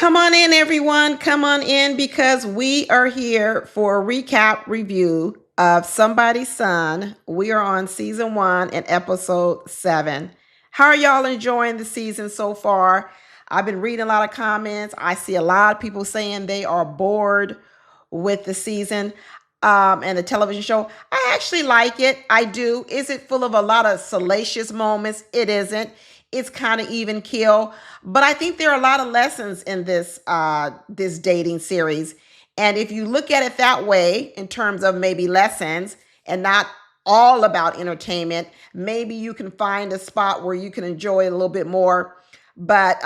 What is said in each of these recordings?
Come on in, everyone. Come on in because we are here for a recap review of Somebody's Son. We are on season 1 and episode 7. How are y'all enjoying the season so far? I've been reading a lot of comments. I see a lot of people saying they are bored with the season and the television show. I actually like it. I do. Is it full of a lot of salacious moments? It isn't. It's kind of even keel, but I think there are a lot of lessons in this dating series. And if you look at it that way, in terms of maybe lessons and not all about entertainment, maybe you can find a spot where you can enjoy it a little bit more. But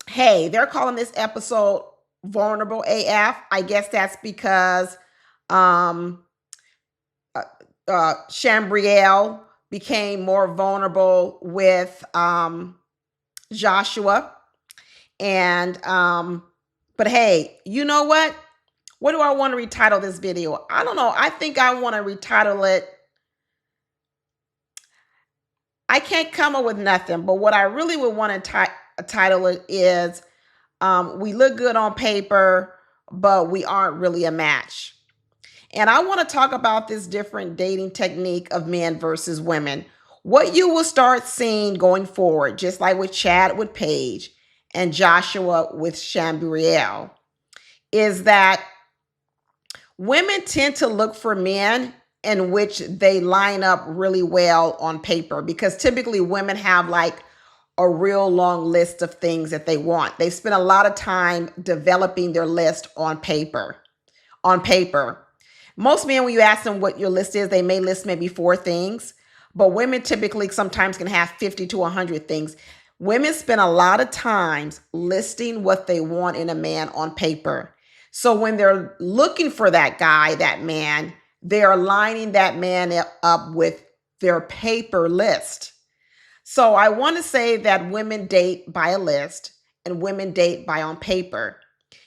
hey, they're calling this episode Vulnerable AF. I guess that's because um, Shambrielle became more vulnerable with Joshua. And but hey, you know what? What do I want to retitle this video? I don't know. I think I want to retitle it. I can't come up with nothing, but what I really would want to title it is we look good on paper, but we aren't really a match. And I want to talk about this different dating technique of men versus women. What you will start seeing going forward, just like with Chad with Paige and Joshua with Shambrielle, is that women tend to look for men in which they line up really well on paper, because typically women have like a real long list of things that they want. They spend a lot of time developing their list on paper. Most men, when you ask them what your list is, they may list maybe 4 things, but women typically sometimes can have 50 to 100 things. Women spend a lot of times listing what they want in a man on paper. So when they're looking for that guy, that man, they're lining that man up with their paper list. So I want to say that women date by a list and women date by on paper.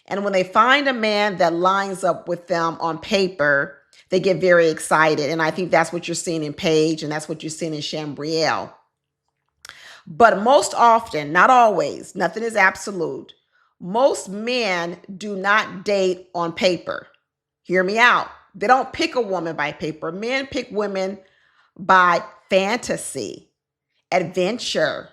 And when they find a man that lines up with them on paper, they get very excited. And I think that's what you're seeing in Paige, and that's what you're seeing in Shambrielle. But most often, not always, nothing is absolute. Most men do not date on paper. Hear me out. They don't pick a woman by paper. Men pick women by fantasy, adventure,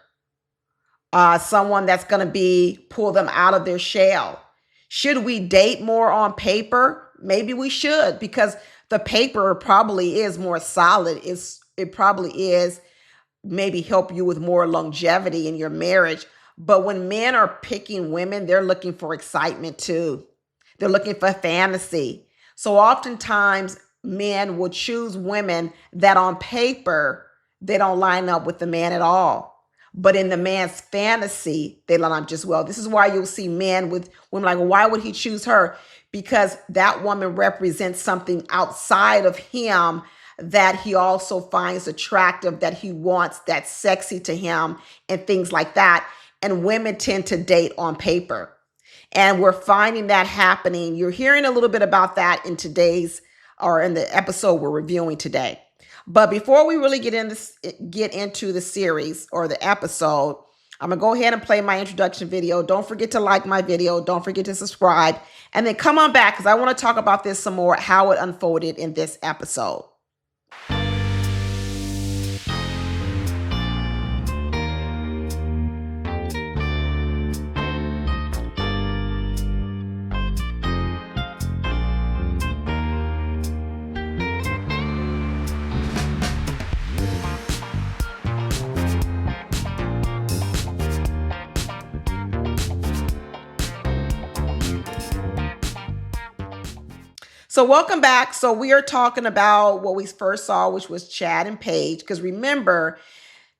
someone that's going to pull them out of their shell. Should we date more on paper? Maybe we should, because the paper probably is more solid. It probably is maybe help you with more longevity in your marriage. But when men are picking women, they're looking for excitement too. They're looking for fantasy. So oftentimes men will choose women that on paper, they don't line up with the man at all. But in the man's fantasy, they line up just well. This is why you'll see men with women like, well, why would he choose her? Because that woman represents something outside of him that he also finds attractive, that he wants, that's sexy to him, and things like that. And women tend to date on paper. And we're finding that happening. You're hearing a little bit about that in the episode we're reviewing today. But before we really get into the series or the episode, I'm going to go ahead and play my introduction video. Don't forget to like my video. Don't forget to subscribe. And then come on back, because I want to talk about this some more, how it unfolded in this episode. So welcome back. So we are talking about what we first saw, which was Chad and Paige. Because remember,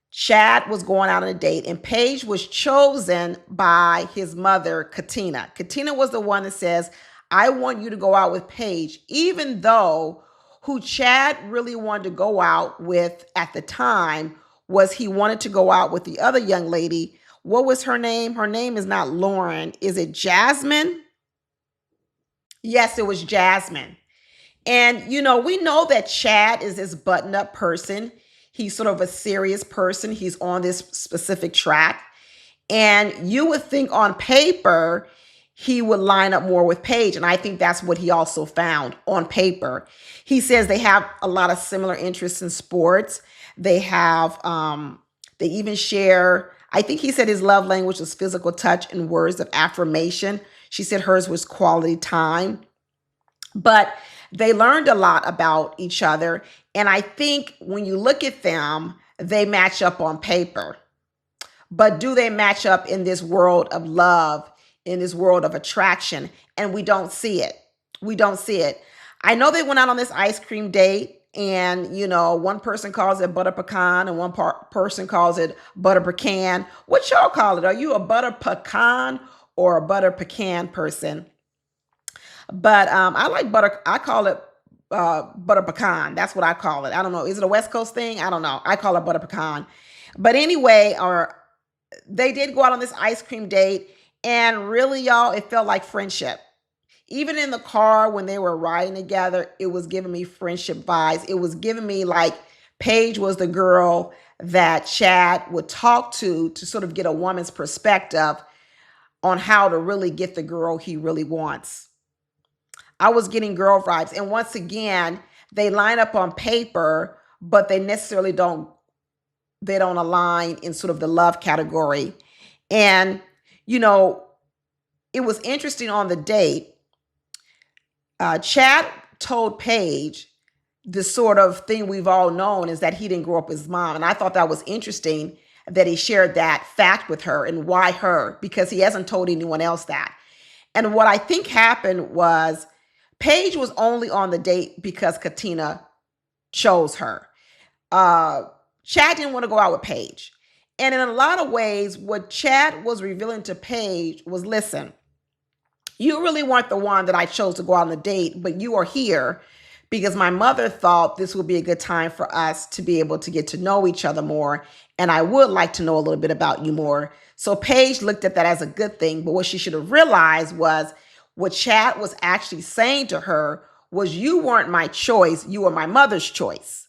Chad was going out on a date and Paige was chosen by his mother, Kina. Kina was the one that says, I want you to go out with Paige, even though who Chad really wanted to go out with at the time was he wanted to go out with the other young lady. What was her name? Her name is not Lauren. Is it Jasmine? Yes, it was Jasmine. And, we know that Chad is this button-up person. He's sort of a serious person. He's on this specific track. And you would think on paper he would line up more with Paige. And I think that's what he also found on paper. He says they have a lot of similar interests in sports. They have, they even share, I think he said his love language was physical touch and words of affirmation. She said hers was quality time. But they learned a lot about each other. And I think when you look at them, they match up on paper. But do they match up in this world of love, in this world of attraction? And we don't see it. We don't see it. I know they went out on this ice cream date, and one person calls it butter pecan and one person calls it butter pecan. What y'all call it? Are you a butter pecan or a butter pecan person? But I like butter. I call it butter pecan. That's what I call it. I don't know. Is it a West Coast thing? I don't know. I call it butter pecan. But anyway, they did go out on this ice cream date, and really, y'all, it felt like friendship. Even in the car when they were riding together, it was giving me friendship vibes. It was giving me like Paige was the girl that Chad would talk to sort of get a woman's perspective on how to really get the girl he really wants. I was getting girl vibes. And once again, they line up on paper, but they necessarily don't align in sort of the love category. And, it was interesting on the date. Chad told Paige the sort of thing we've all known is that he didn't grow up with his mom. And I thought that was interesting that he shared that fact with her. And why her? Because he hasn't told anyone else that. And what I think happened was Paige was only on the date because Kina chose her. Chad didn't want to go out with Paige. And in a lot of ways, what Chad was revealing to Paige was, listen, you really weren't the one that I chose to go out on the date, but you are here because my mother thought this would be a good time for us to be able to get to know each other more. And I would like to know a little bit about you more. So Paige looked at that as a good thing. But what she should have realized was what Chad was actually saying to her was, you weren't my choice. You were my mother's choice.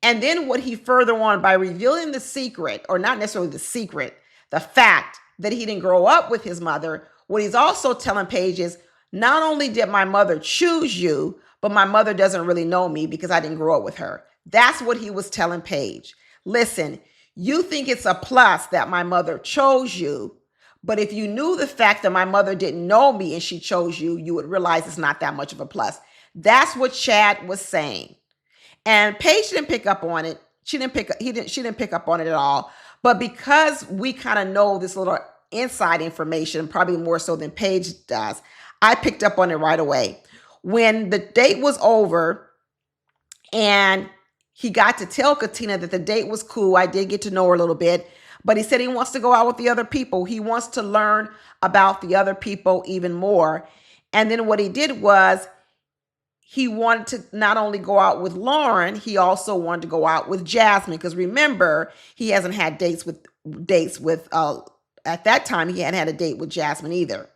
And then what he further on by revealing the secret, or not necessarily the secret, the fact that he didn't grow up with his mother, what he's also telling Paige is, not only did my mother choose you, but my mother doesn't really know me because I didn't grow up with her. That's what he was telling Paige. Listen, you think it's a plus that my mother chose you, but if you knew the fact that my mother didn't know me and she chose you, you would realize it's not that much of a plus. That's what Chad was saying. And Paige didn't pick up on it. She didn't pick up on it at all. But because we kind of know this little inside information, probably more so than Paige does, I picked up on it right away. When the date was over and he got to tell Kina that the date was cool, I did get to know her a little bit, but he said he wants to go out with the other people. He wants to learn about the other people even more. And then what he did was he wanted to not only go out with Lauren, he also wanted to go out with Jasmine. Because remember, he hasn't had dates with at that time, he hadn't had a date with Jasmine either.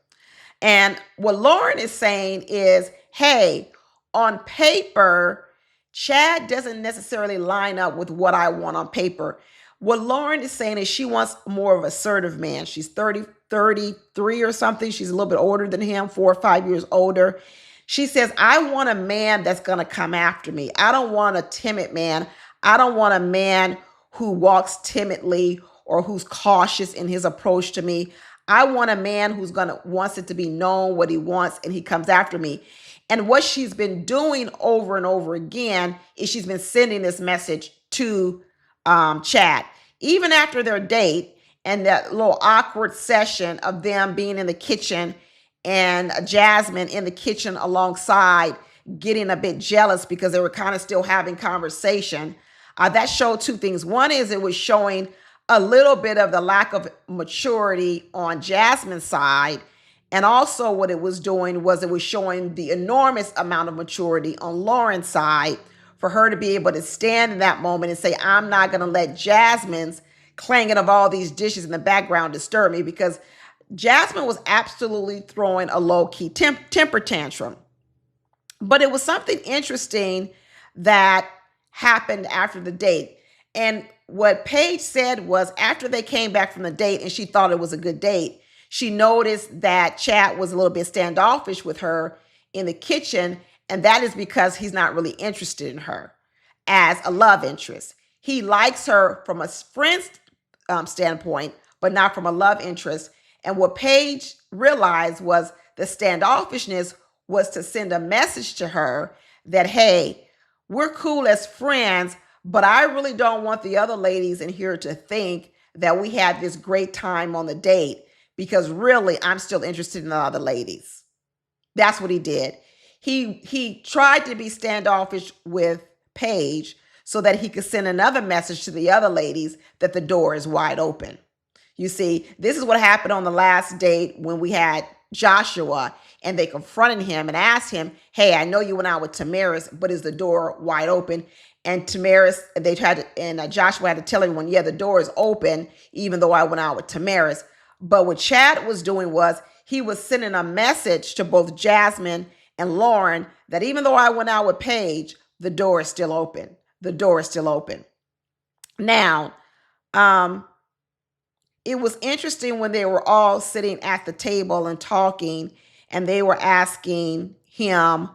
And what Lauren is saying is, hey, on paper, Chad doesn't necessarily line up with what I want on paper. What Lauren is saying is she wants more of an assertive man. She's 33 or something. She's a little bit older than him, 4 or 5 years older. She says, I want a man that's going to come after me. I don't want a timid man. I don't want a man who walks timidly or who's cautious in his approach to me. I want a man who's wants it to be known what he wants, and he comes after me. And what she's been doing over and over again is she's been sending this message to Chad. Even after their date and that little awkward session of them being in the kitchen and Jasmine in the kitchen alongside, getting a bit jealous because they were kind of still having conversation. That showed two things. One is it was showing a little bit of the lack of maturity on Jasmine's side. And also what it was doing was it was showing the enormous amount of maturity on Lauren's side for her to be able to stand in that moment and say, I'm not going to let Jasmine's clanging of all these dishes in the background disturb me, because Jasmine was absolutely throwing a low-key temper tantrum. But it was something interesting that happened after the date. And what Paige said was after they came back from the date and she thought it was a good date, she noticed that Chad was a little bit standoffish with her in the kitchen. And that is because he's not really interested in her as a love interest. He likes her from a friend's standpoint, but not from a love interest. And what Paige realized was the standoffishness was to send a message to her that, hey, we're cool as friends, but I really don't want the other ladies in here to think that we had this great time on the date because really I'm still interested in the other ladies. That's what he did. He tried to be standoffish with Paige so that he could send another message to the other ladies that the door is wide open. You see, this is what happened on the last date when we had Joshua and they confronted him and asked him, hey, I know you went out with Tamaris, but is the door wide open? And Joshua had to tell everyone, yeah, the door is open, even though I went out with Tamaris. But what Chad was doing was he was sending a message to both Jasmine and Lauren that even though I went out with Paige, the door is still open. The door is still open. Now, it was interesting when they were all sitting at the table and talking, and they were asking him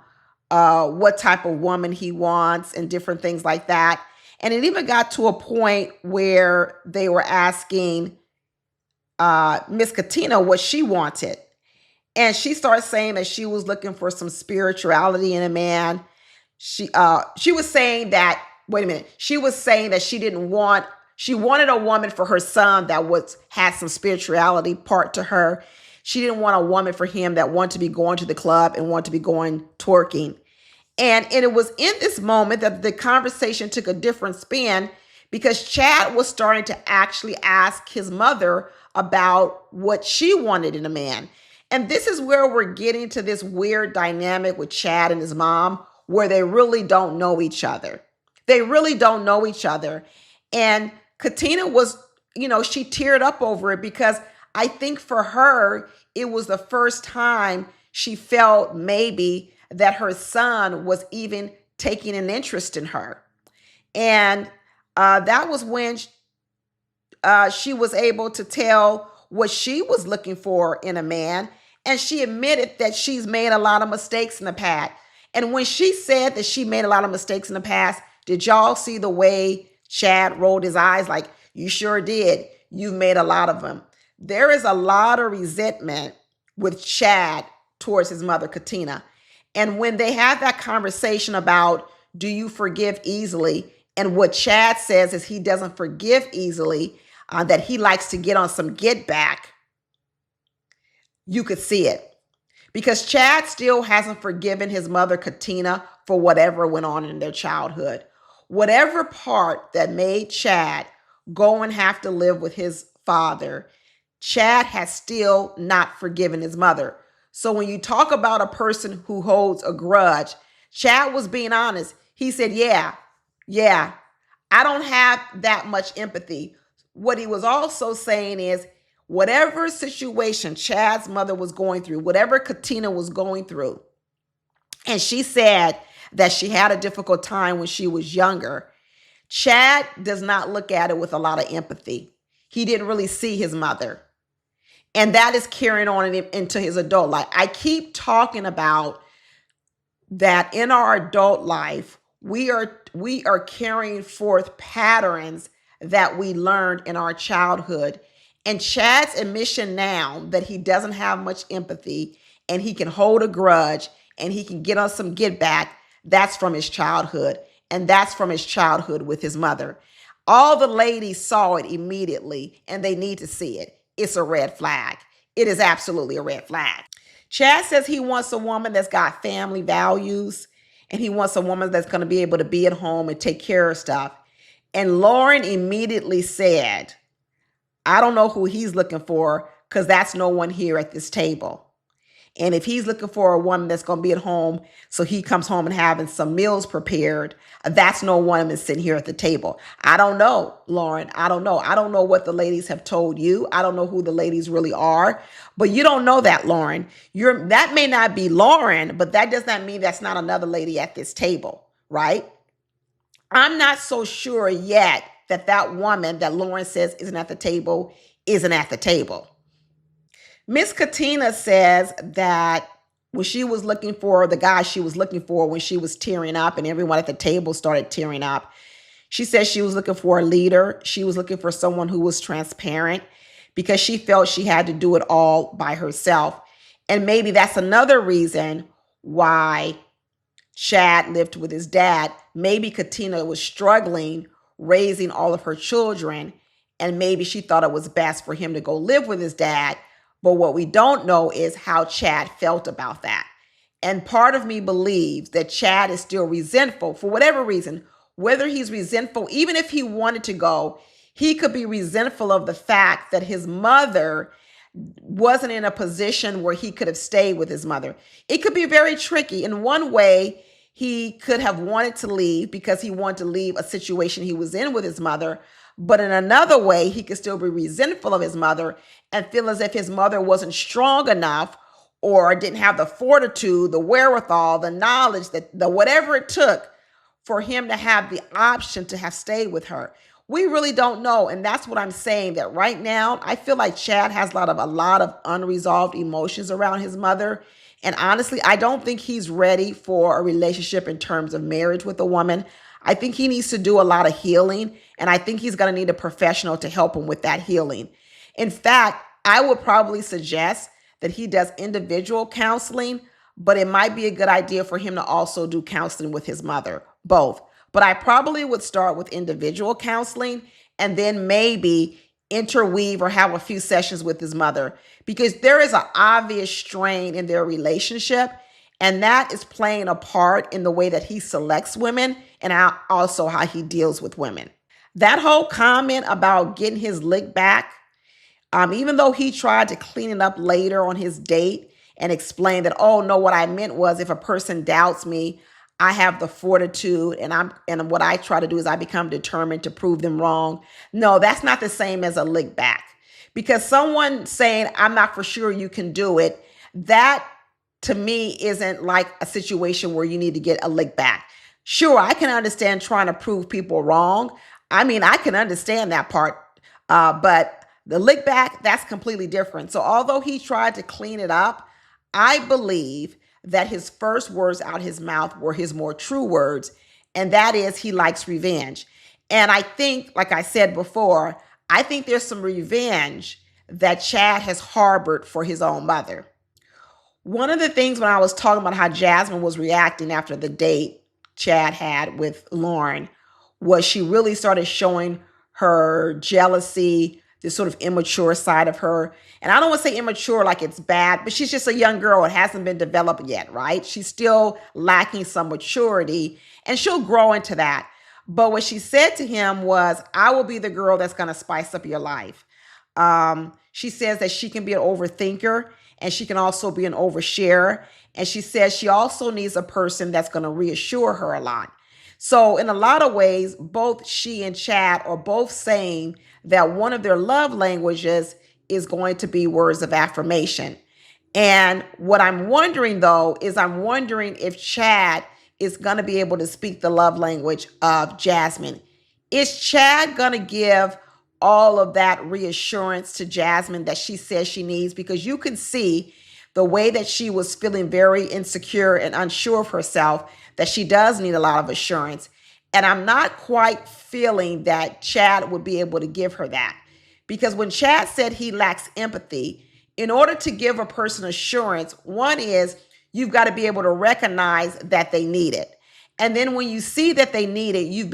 what type of woman he wants and different things like that. And it even got to a point where they were asking Miss Kina what she wanted. And she started saying that she was looking for some spirituality in a man. She was saying that, wait a minute, she was saying that she wanted a woman for her son that had some spirituality part to her. She didn't want a woman for him that wanted to be going to the club and wanted to be going twerking. And it was in this moment that the conversation took a different spin because Chad was starting to actually ask his mother about what she wanted in a man. And this is where we're getting to this weird dynamic with Chad and his mom, where they really don't know each other. They really don't know each other. And Katina was, she teared up over it because I think for her, it was the first time she felt maybe that her son was even taking an interest in her. And that was when she was able to tell what she was looking for in a man. And she admitted that she's made a lot of mistakes in the past. And when she said that she made a lot of mistakes in the past, did y'all see the way Chad rolled his eyes like, you sure did. You've made a lot of them. There is a lot of resentment with Chad towards his mother, Kina. And when they have that conversation about, do you forgive easily? And what Chad says is he doesn't forgive easily, that he likes to get on some get back. You could see it. Because Chad still hasn't forgiven his mother, Kina, for whatever went on in their childhood. Whatever part that made Chad go and have to live with his father, Chad has still not forgiven his mother. So when you talk about a person who holds a grudge, Chad was being honest. He said, yeah, I don't have that much empathy. What he was also saying is, whatever situation Chad's mother was going through, whatever Kina was going through, and she said that she had a difficult time when she was younger, Chad does not look at it with a lot of empathy. He didn't really see his mother. And that is carrying on into his adult life. I keep talking about that in our adult life, we are carrying forth patterns that we learned in our childhood. And Chad's admission now that he doesn't have much empathy and he can hold a grudge and he can get on some get back, that's from his childhood. And that's from his childhood with his mother. All the ladies saw it immediately and they need to see it. It's a red flag. It is absolutely a red flag. Chad says he wants a woman that's got family values and he wants a woman that's going to be able to be at home and take care of stuff. And Lauren immediately said, I don't know who he's looking for because that's no one here at this table. And if he's looking for a woman that's going to be at home, so he comes home and having some meals prepared, that's no woman sitting here at the table. I don't know, Lauren. I don't know. I don't know what the ladies have told you. I don't know who the ladies really are. But you don't know that, Lauren. That may not be Lauren, but that does not mean that's not another lady at this table, right? I'm not so sure yet that that woman that Lauren says isn't at the table isn't at the table. Miss Katina says that when she was looking for the guy she was looking for, when she was tearing up and everyone at the table started tearing up, she says she was looking for a leader. She was looking for someone who was transparent because she felt she had to do it all by herself. And maybe that's another reason why Chad lived with his dad. Maybe Katina was struggling raising all of her children, and maybe she thought it was best for him to go live with his dad. But what we don't know is how Chad felt about that. And part of me believes that Chad is still resentful for whatever reason, whether he's resentful, even if he wanted to go, he could be resentful of the fact that his mother wasn't in a position where he could have stayed with his mother. It could be very tricky. In one way, he could have wanted to leave because he wanted to leave a situation he was in with his mother. But in another way, he could still be resentful of his mother and feel as if his mother wasn't strong enough or didn't have the fortitude, the wherewithal, the knowledge, the whatever it took for him to have the option to have stayed with her. We really don't know. And that's what I'm saying, that right now, I feel like Chad has a lot of unresolved emotions around his mother. And honestly, I don't think he's ready for a relationship in terms of marriage with a woman. I think he needs to do a lot of healing. And I think he's going to need a professional to help him with that healing. In fact, I would probably suggest that he does individual counseling, but it might be a good idea for him to also do counseling with his mother, both. But I probably would start with individual counseling and then maybe interweave or have a few sessions with his mother, because there is an obvious strain in their relationship. And that is playing a part in the way that he selects women and also how he deals with women. That whole comment about getting his lick back, even though he tried to clean it up later on his date and explain that, oh no, what I meant was if a person doubts me, I have the fortitude and what I try to do is I become determined to prove them wrong. No, that's not the same as a lick back, because someone saying, I'm not for sure you can do it, that to me isn't like a situation where you need to get a lick back. Sure, I can understand trying to prove people wrong. I mean, I can understand that part, but the lick back, that's completely different. So although he tried to clean it up, I believe that his first words out his mouth were his more true words, and that is he likes revenge. And I think, like I said before, I think there's some revenge that Chad has harbored for his own mother. One of the things when I was talking about how Jasmine was reacting after the date Chad had with Lauren was she really started showing her jealousy, this sort of immature side of her. And I don't want to say immature like it's bad, but she's just a young girl. It hasn't been developed yet, right? She's still lacking some maturity, and she'll grow into that. But what she said to him was, I will be the girl that's going to spice up your life. She says that she can be an overthinker and she can also be an oversharer. And she says she also needs a person that's going to reassure her a lot. So in a lot of ways, both she and Chad are both saying that one of their love languages is going to be words of affirmation. And what I'm wondering, though, is I'm wondering if Chad is going to be able to speak the love language of Jasmine. Is Chad going to give all of that reassurance to Jasmine that she says she needs? Because you can see the way that she was feeling very insecure and unsure of herself, that she does need a lot of assurance. And I'm not quite feeling that Chad would be able to give her that. Because when Chad said he lacks empathy, in order to give a person assurance, one is you've got to be able to recognize that they need it. And then when you see that they need it, you've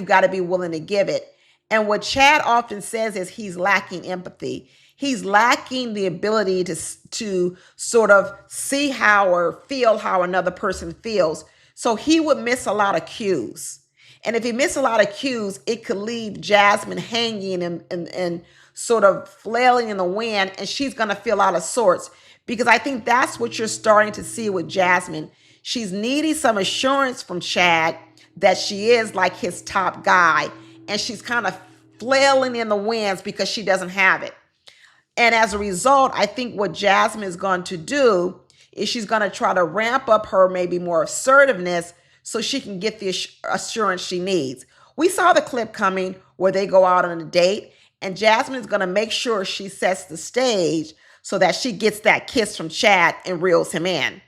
got to be willing to give it. And what Chad often says is he's lacking empathy. He's lacking the ability to sort of see how or feel how another person feels. So he would miss a lot of cues. And if he missed a lot of cues, it could leave Jasmine hanging and sort of flailing in the wind, and she's going to feel out of sorts. Because I think that's what you're starting to see with Jasmine. She's needing some assurance from Chad that she is like his top guy, and she's kind of flailing in the winds because she doesn't have it. And as a result, I think what Jasmine is going to do is she's going to try to ramp up her maybe more assertiveness so she can get the assurance she needs. We saw the clip coming where they go out on a date, and Jasmine is going to make sure she sets the stage so that she gets that kiss from Chad and reels him in.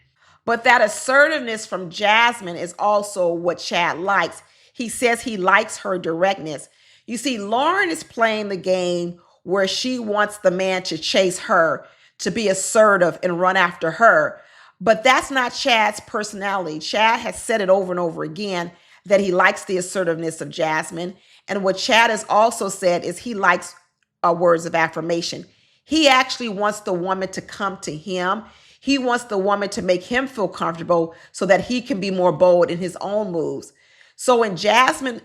But that assertiveness from Jasmine is also what Chad likes. He says he likes her directness. You see, Lauren is playing the game where she wants the man to chase her, to be assertive and run after her. But that's not Chad's personality. Chad has said it over and over again that he likes the assertiveness of Jasmine. And what Chad has also said is he likes words of affirmation. He actually wants the woman to come to him. He wants the woman to make him feel comfortable so that he can be more bold in his own moves. So in Jasmine's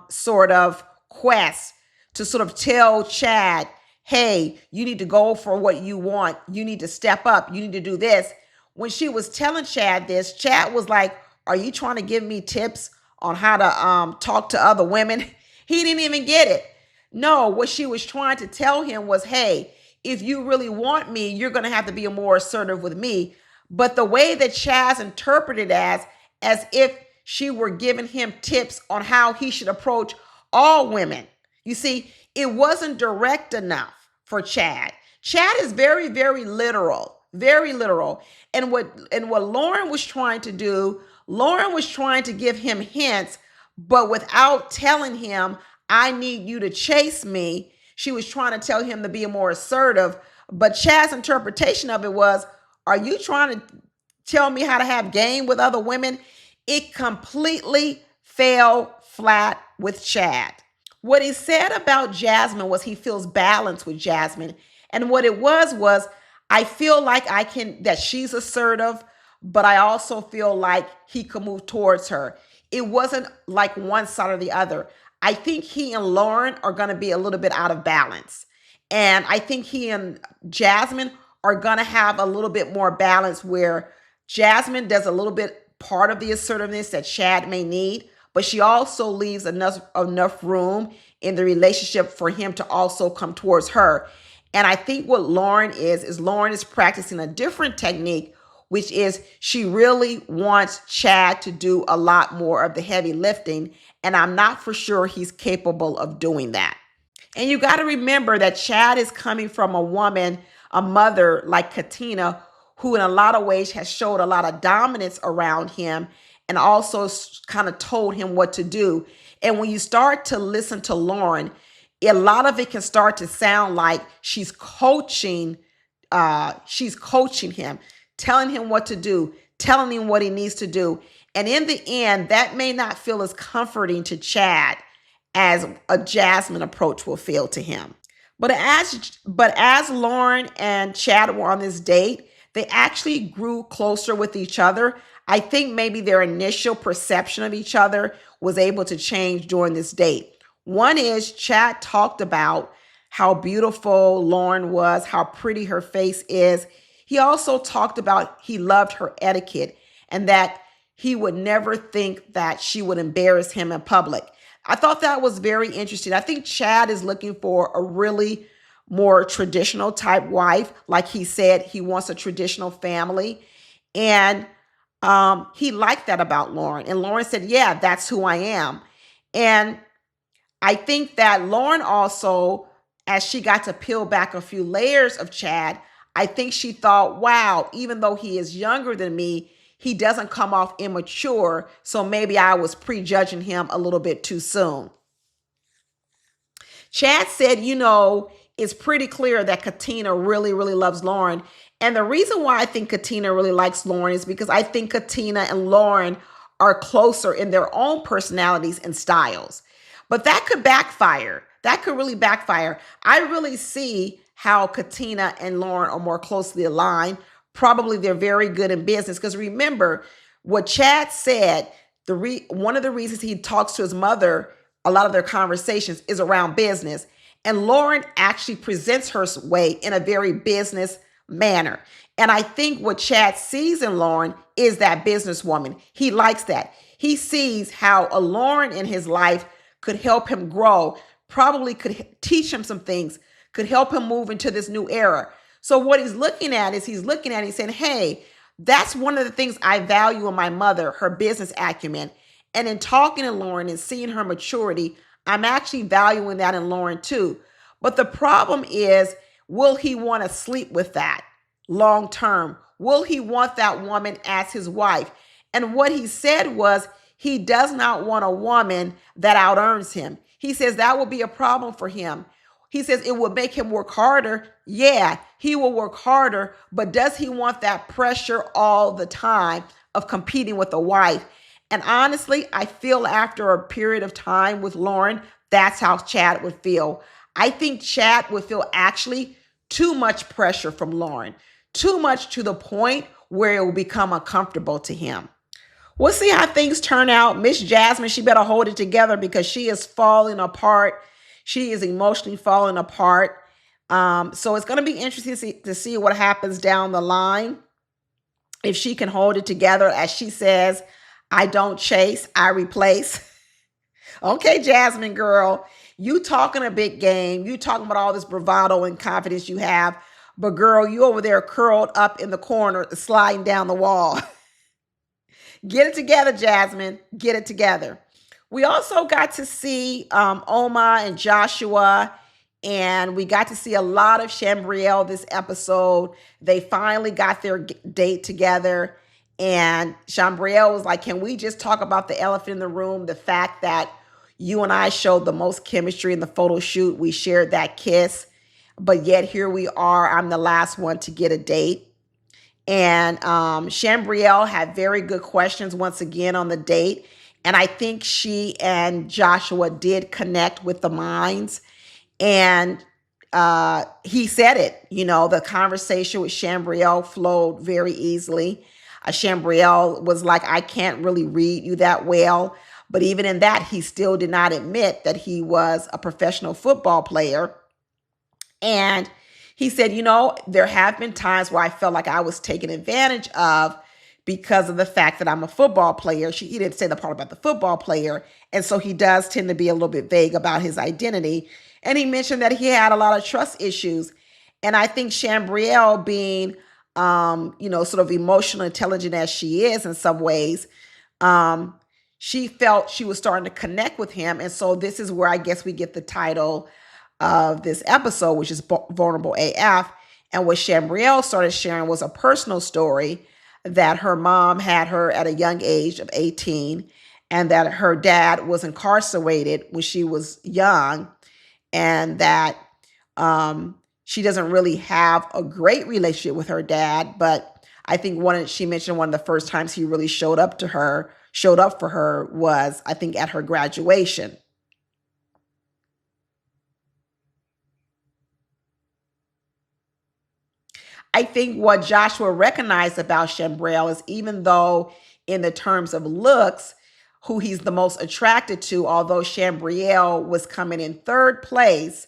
sort of quest to sort of tell Chad, hey, you need to go for what you want. You need to step up. You need to do this. When she was telling Chad this, Chad was like, are you trying to give me tips on how to talk to other women? He didn't even get it. No, what she was trying to tell him was, hey, if you really want me, you're going to have to be more assertive with me. But the way that Chaz interpreted as if she were giving him tips on how he should approach all women. You see, it wasn't direct enough for Chad. Chad is very, very literal, very literal. And what Lauren was trying to do, Lauren was trying to give him hints, but without telling him, I need you to chase me. She was trying to tell him to be more assertive. But Chad's interpretation of it was, are you trying to tell me how to have game with other women? It completely fell flat with Chad. What he said about Jasmine was he feels balanced with Jasmine. And what it was, I feel like that she's assertive, but I also feel like he could move towards her. It wasn't like one side or the other. I think he and Lauren are going to be a little bit out of balance. And I think he and Jasmine are going to have a little bit more balance where Jasmine does a little bit part of the assertiveness that Chad may need, but she also leaves enough room in the relationship for him to also come towards her. And I think what Lauren is Lauren is practicing a different technique, which is she really wants Chad to do a lot more of the heavy lifting. And I'm not for sure he's capable of doing that. And you got to remember that Chad is coming from a woman, a mother like Kina, who in a lot of ways has showed a lot of dominance around him and also kind of told him what to do. And when you start to listen to Lauren, a lot of it can start to sound like she's coaching him, telling him what to do, telling him what he needs to do. And in the end, that may not feel as comforting to Chad as a Jasmine approach will feel to him. But as Lauren and Chad were on this date, they actually grew closer with each other. I think maybe their initial perception of each other was able to change during this date. One is Chad talked about how beautiful Lauren was, how pretty her face is. He also talked about he loved her etiquette and that he would never think that she would embarrass him in public. I thought that was very interesting. I think Chad is looking for a really more traditional type wife. Like he said, he wants a traditional family. And he liked that about Lauren. And Lauren said, yeah, that's who I am. And I think that Lauren also, as she got to peel back a few layers of Chad, I think she thought, wow, even though he is younger than me, he doesn't come off immature. So maybe I was prejudging him a little bit too soon. Chad said, it's pretty clear that Kina really, really loves Lauren. And the reason why I think Kina really likes Lauren is because I think Kina and Lauren are closer in their own personalities and styles. But that could backfire. That could really backfire. I really see how Kina and Lauren are more closely aligned. Probably they're very good in business. Because remember, what Chad said, one of the reasons he talks to his mother, a lot of their conversations is around business. And Lauren actually presents her way in a very business manner. And I think what Chad sees in Lauren is that businesswoman. He likes that. He sees how a Lauren in his life could help him grow, probably could teach him some things, could help him move into this new era. So what he's looking at is he's saying, hey, that's one of the things I value in my mother, her business acumen. And in talking to Lauren and seeing her maturity, I'm actually valuing that in Lauren too. But the problem is, will he want to sleep with that long term? Will he want that woman as his wife? And what he said was he does not want a woman that out earns him. He says that will be a problem for him. He says it will make him work harder. Yeah, he will work harder, but does he want that pressure all the time of competing with a wife? And honestly, I feel after a period of time with Lauren, that's how Chad would feel. I think Chad would feel actually too much pressure from Lauren, too much to the point where it will become uncomfortable to him. We'll see how things turn out. Miss Jasmine, she better hold it together because she is falling apart. She is emotionally falling apart. So it's going to be interesting to see what happens down the line. If she can hold it together, as she says, I don't chase, I replace. Okay, Jasmine girl, you talking a big game. You talking about all this bravado and confidence you have. But girl, you over there curled up in the corner, sliding down the wall. Get it together, Jasmine. Get it together. We also got to see Oma and Joshua, and we got to see a lot of Shambrielle this episode. They finally got their date together, and Shambrielle was like, can we just talk about the elephant in the room, the fact that you and I showed the most chemistry in the photo shoot. We shared that kiss, but yet here we are. I'm the last one to get a date. And Shambrielle had very good questions once again on the date. And I think she and Joshua did connect with the minds. And he said it, the conversation with Shambrielle flowed very easily. Shambrielle was like, I can't really read you that well. But even in that, he still did not admit that he was a professional football player. And he said, there have been times where I felt like I was taken advantage of because of the fact that I'm a football player. He didn't say the part about the football player. And so he does tend to be a little bit vague about his identity. And he mentioned that he had a lot of trust issues. And I think Shambrielle being, sort of emotional, intelligent as she is in some ways, she felt she was starting to connect with him. And so this is where I guess we get the title of this episode, which is Vulnerable AF. And what Shambrielle started sharing was a personal story that her mom had her at a young age of 18, and that her dad was incarcerated when she was young, and that she doesn't really have a great relationship with her dad. But I think she mentioned one of the first times he really showed up for her was, I think, at her graduation. I think what Joshua recognized about Shambrielle is, even though in the terms of looks, who he's the most attracted to, although Shambrielle was coming in third place,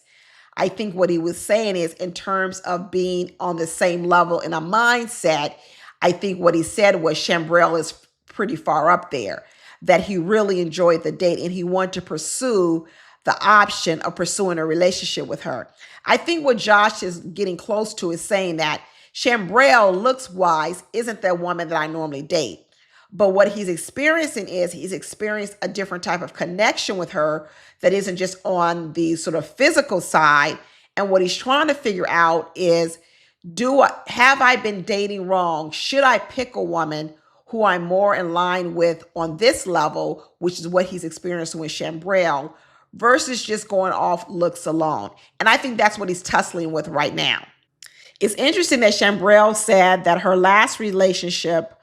I think what he was saying is, in terms of being on the same level in a mindset, I think what he said was Shambrielle is pretty far up there, that he really enjoyed the date and he wanted to pursue the option of pursuing a relationship with her. I think what Josh is getting close to is saying that Shambrielle, looks-wise, isn't the woman that I normally date. But what he's experiencing is he's experienced a different type of connection with her that isn't just on the sort of physical side. And what he's trying to figure out is, have I been dating wrong? Should I pick a woman who I'm more in line with on this level, which is what he's experiencing with Shambrielle, versus just going off looks alone? And I think that's what he's tussling with right now. It's interesting that Shambrielle said that her last relationship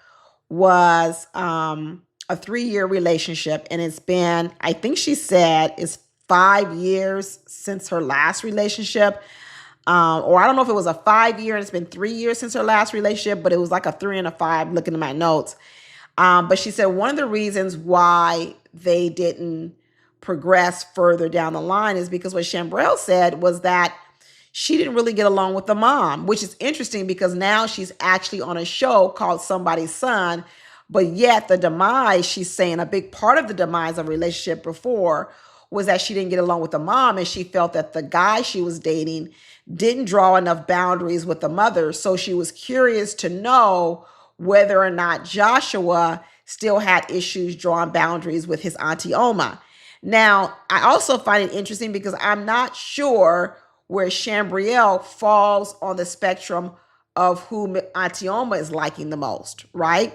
was a 3-year relationship. And it's been, I think she said, it's 5 years since her last relationship. Or I don't know if it was a 5-year and it's been 3 years since her last relationship, but it was like a 3 and a 5 looking at my notes. But she said one of the reasons why they didn't progress further down the line is because what Shambrielle said was that she didn't really get along with the mom, which is interesting because now she's actually on a show called Somebody's Son. But yet the demise, she's saying a big part of the demise of a relationship before was that she didn't get along with the mom, and she felt that the guy she was dating didn't draw enough boundaries with the mother. So she was curious to know whether or not Joshua still had issues drawing boundaries with his Auntie Oma. Now, I also find it interesting because I'm not sure where Shambrielle falls on the spectrum of who Auntie Oma is liking the most, right?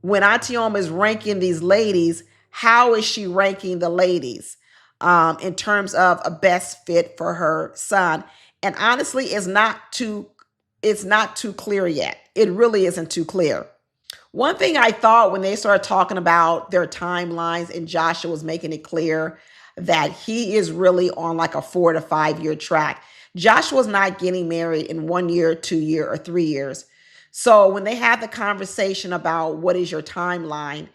When Auntie Oma is ranking these ladies, how is she ranking the ladies in terms of a best fit for her son? And honestly, it's not too clear yet. It really isn't too clear. One thing I thought when they started talking about their timelines and Joshua was making it clear that he is really on like a 4 to 5 year track. Joshua's not getting married in 1 year, 2 year, or 3 years. So when they had the conversation about what is your timeline,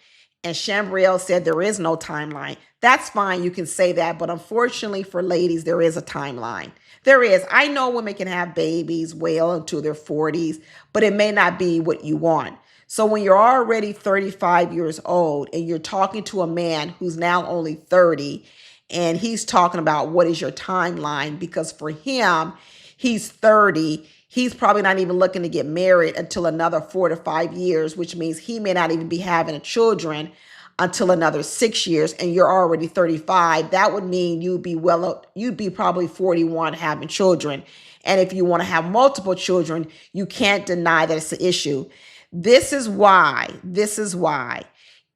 and Shambrielle said there is no timeline, that's fine. You can say that. But unfortunately for ladies, there is a timeline. There is. I know women can have babies well into their 40s, but it may not be what you want. So when you're already 35 years old and you're talking to a man who's now only 30 and he's talking about what is your timeline, because for him, he's 30. He's probably not even looking to get married until another 4 to 5 years, which means he may not even be having children until another 6 years, and you're already 35. That would mean you'd be probably 41 having children. And if you want to have multiple children, you can't deny that it's an issue. This is why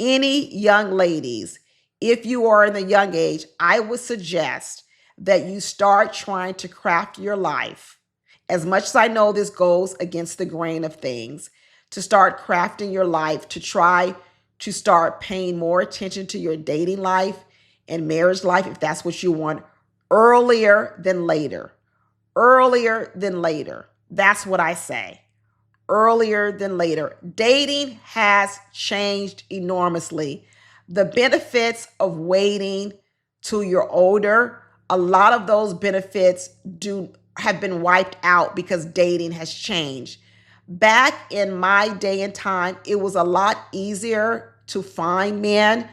any young ladies, if you are in the young age, I would suggest that you start trying to craft your life. As much as I know this goes against the grain of things, to start crafting your life, to try to start paying more attention to your dating life and marriage life, if that's what you want, earlier than later. Earlier than later. That's what I say. Earlier than later. Dating has changed enormously. The benefits of waiting till you're older, a lot of those benefits have been wiped out because dating has changed. Back in my day and time, it was a lot easier to find men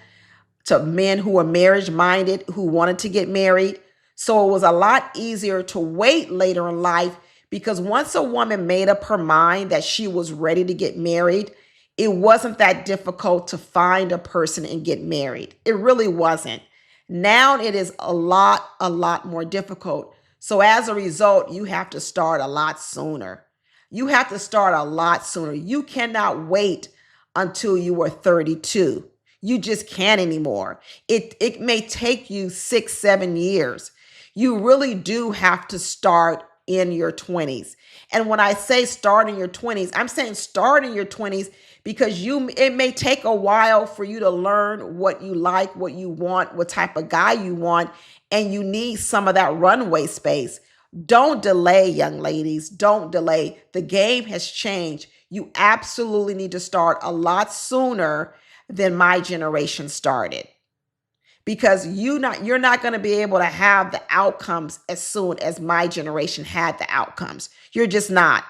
who were marriage minded, who wanted to get married. So it was a lot easier to wait later in life, because once a woman made up her mind that she was ready to get married, it wasn't that difficult to find a person and get married. It really wasn't. Now it is a lot more difficult. So as a result, you have to start a lot sooner. You have to start a lot sooner. You cannot wait until you are 32. You just can't anymore. It may take you 6, 7 years. You really do have to start in your 20s. And when I say start in your 20s, I'm saying start in your 20s because it may take a while for you to learn what you like, what you want, what type of guy you want, and you need some of that runway space. Don't delay, young ladies. Don't delay. The game has changed. You absolutely need to start a lot sooner than my generation started, because you're not going to be able to have the outcomes as soon as my generation had the outcomes. You're just not.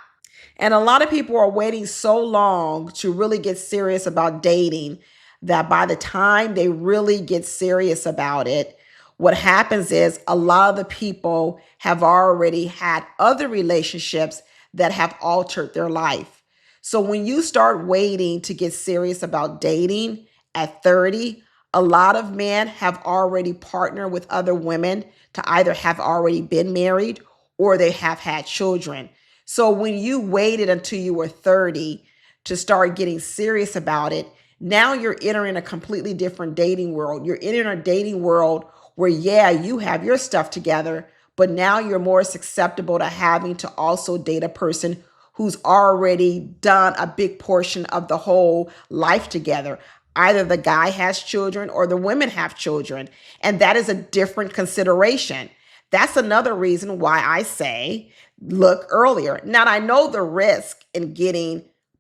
And a lot of people are waiting so long to really get serious about dating that by the time they really get serious about it, what happens is a lot of the people have already had other relationships that have altered their life. So when you start waiting to get serious about dating at 30, a lot of men have already partnered with other women to either have already been married or they have had children. So when you waited until you were 30 to start getting serious about it, now you're entering a completely different dating world. You're entering a dating world where, yeah, you have your stuff together, but now you're more susceptible to having to also date a person who's already done a big portion of the whole life together. Either the guy has children or the women have children. And that is a different consideration. That's another reason why I say look earlier. Now, I know the risk in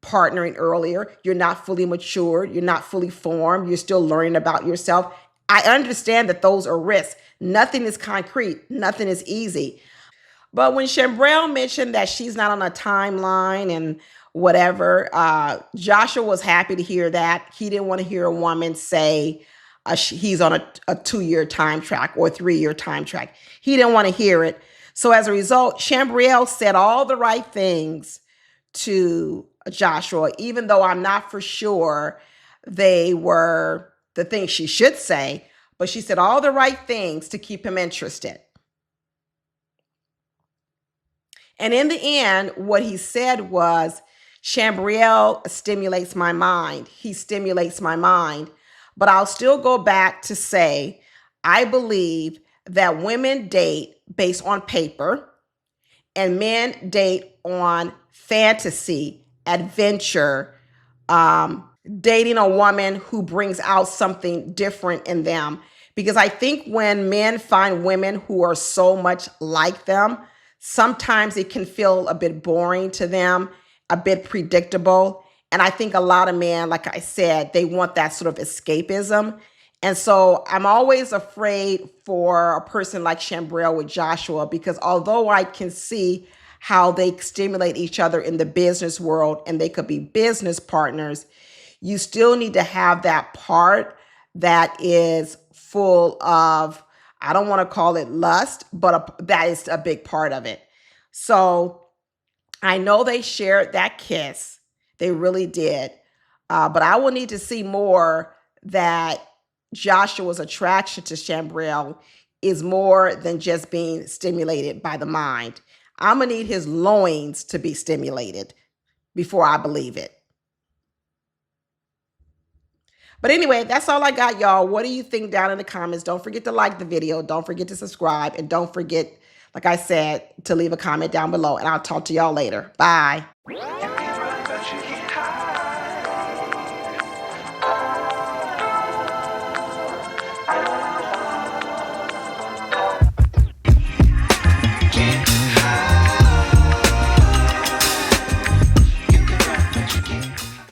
partnering earlier. You're not fully mature. You're not fully formed. You're still learning about yourself. I understand that those are risks. Nothing is concrete. Nothing is easy. But when Shambrielle mentioned that she's not on a timeline and whatever, Joshua was happy to hear that. He didn't want to hear a woman say he's on a 2-year time track or 3-year time track. He didn't want to hear it. So as a result, Shambrielle said all the right things to Joshua, even though I'm not for sure they were the things she should say, but she said all the right things to keep him interested. And in the end, what he said was, Shambrielle stimulates my mind. He stimulates my mind. But I'll still go back to say, I believe that women date based on paper and men date on fantasy, adventure, dating a woman who brings out something different in them. Because I think when men find women who are so much like them, sometimes it can feel a bit boring to them, a bit predictable. And I think a lot of men, like I said, they want that sort of escapism. And so I'm always afraid for a person like Shambrielle with Joshua, because although I can see how they stimulate each other in the business world and they could be business partners, you still need to have that part that is full of, I don't want to call it lust, but that is a big part of it. So I know they shared that kiss. They really did. But I will need to see more that Joshua's attraction to Shambrielle is more than just being stimulated by the mind. I'm going to need his loins to be stimulated before I believe it. But anyway, that's all I got, y'all. What do you think down in the comments? Don't forget to like the video. Don't forget to subscribe. And don't forget, like I said, to leave a comment down below. And I'll talk to y'all later. Bye.